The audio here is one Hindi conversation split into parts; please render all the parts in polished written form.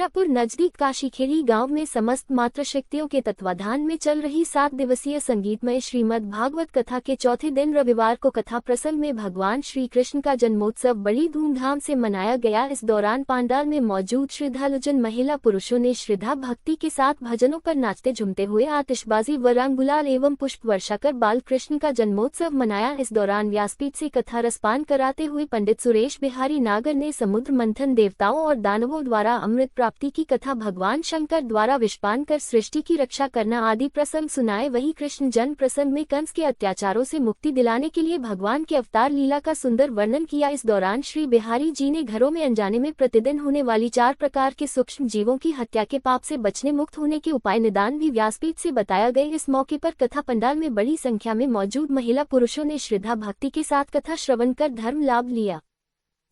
मिर्जापुर नजदीक काशीखेड़ी गांव में समस्त मातृशक्तियों के तत्वाधान में चल रही 7 दिवसीय संगीतमय श्रीमद् भागवत कथा के चौथे दिन रविवार को कथा प्रसंग में भगवान श्री कृष्ण का जन्मोत्सव बड़ी धूमधाम से मनाया गया। इस दौरान पंडाल में मौजूद श्रद्धालुजन महिला पुरुषों ने श्रद्धा भक्ति के साथ भजनों पर नाचते झूमते हुए आतिशबाजी व रंग गुलाल एवं पुष्प वर्षा कर बाल कृष्ण का जन्मोत्सव मनाया। इस दौरान व्यासपीठ से कथा रसपान कराते हुए पंडित सुरेश बिहारी नागर ने समुद्र मंथन, देवताओं और दानवों द्वारा अमृत प्राप्ति की कथा, भगवान शंकर द्वारा विषपान कर सृष्टि की रक्षा करना आदि प्रसंग सुनाए। वहीं कृष्ण जन्म प्रसंग में कंस के अत्याचारों से मुक्ति दिलाने के लिए भगवान के अवतार लीला का सुंदर वर्णन किया। इस दौरान श्री बिहारी जी ने घरों में अनजाने में प्रतिदिन होने वाली 4 प्रकार के सूक्ष्म जीवों की हत्या के पाप से बचने, मुक्त होने के उपाय निदान भी व्यासपीठ से बताया गया। इस मौके पर कथा पंडाल में बड़ी संख्या में मौजूद महिला पुरुषों ने श्रद्धा भक्ति के साथ कथा श्रवण कर धर्म लाभ लिया।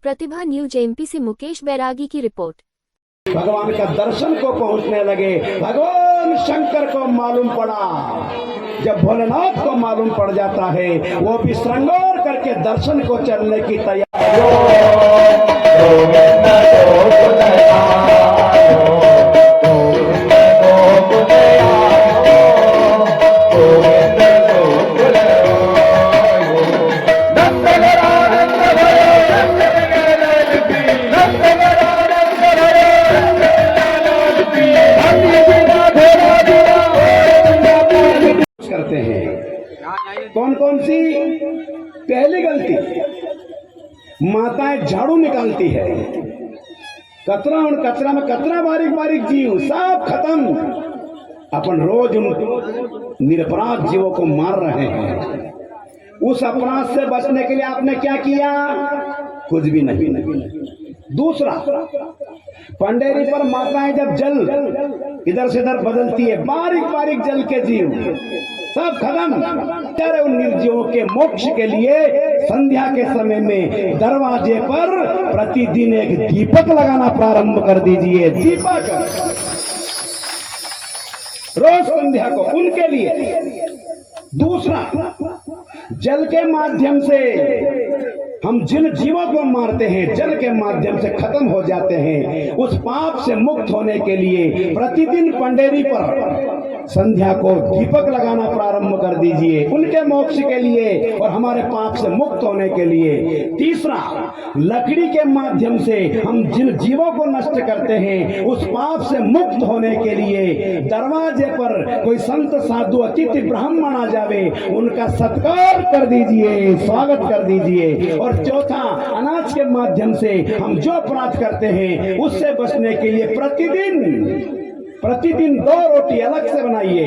प्रतिभा न्यूज एमपी से मुकेश बैरागी की रिपोर्ट। भगवान का दर्शन को पहुंचने लगे। भगवान शंकर को मालूम पड़ा, जब भोलेनाथ को मालूम पड़ जाता है वो भी श्रृंगार करके दर्शन को चलने की करते हैं। कौन कौन सी? पहली गलती, माताएं झाड़ू निकालती है, कचरा और कचरा में कचरा, बारीक बारीक जीव सब खत्म। अपन रोज उन निरपराध जीवों को मार रहे हैं। उस अपराध से बचने के लिए आपने क्या किया? कुछ भी नहीं। दूसरा, पंडेरी पर माताएं जब जल इधर से इधर बदलती है, बारीक बारीक जल के जीव सब खत्म। तेरे उन निर्जीवों के मोक्ष के लिए संध्या के समय में दरवाजे पर प्रतिदिन एक दीपक लगाना प्रारंभ कर दीजिए। दीपक रोज संध्या को उनके लिए। दूसरा, जल के माध्यम से हम जिन जीवों को मारते हैं, जल के माध्यम से खत्म हो जाते हैं। उस पाप से मुक्त होने के लिए प्रतिदिन पंडेरी पर संध्या को दीपक लगाना प्रारंभ कर दीजिए, उनके मोक्ष के लिए और हमारे पाप से मुक्त होने के लिए। तीसरा, लकड़ी के माध्यम से हम जिन जीवों को नष्ट करते हैं, उस पाप से मुक्त होने के लिए दरवाजे पर कोई संत, साधु, अतिथि, ब्राह्मण आ जावे, उनका सत्कार कर दीजिए, स्वागत कर दीजिए। और चौथा, अनाज के माध्यम से हम जो अपराध करते हैं उससे बचने के लिए प्रतिदिन 2 रोटी अलग से बनाइए।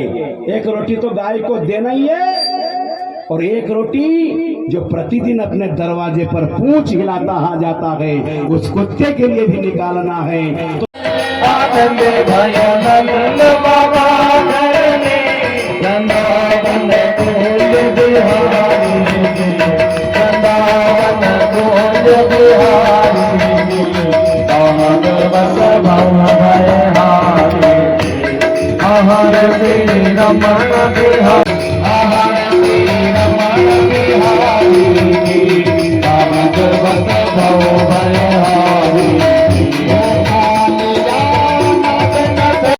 एक रोटी तो गाय को देना ही है और एक रोटी जो प्रतिदिन अपने दरवाजे पर पूंछ हिलाता आ जाता है, उस कुत्ते के लिए भी निकालना है। तो रमण बिहारी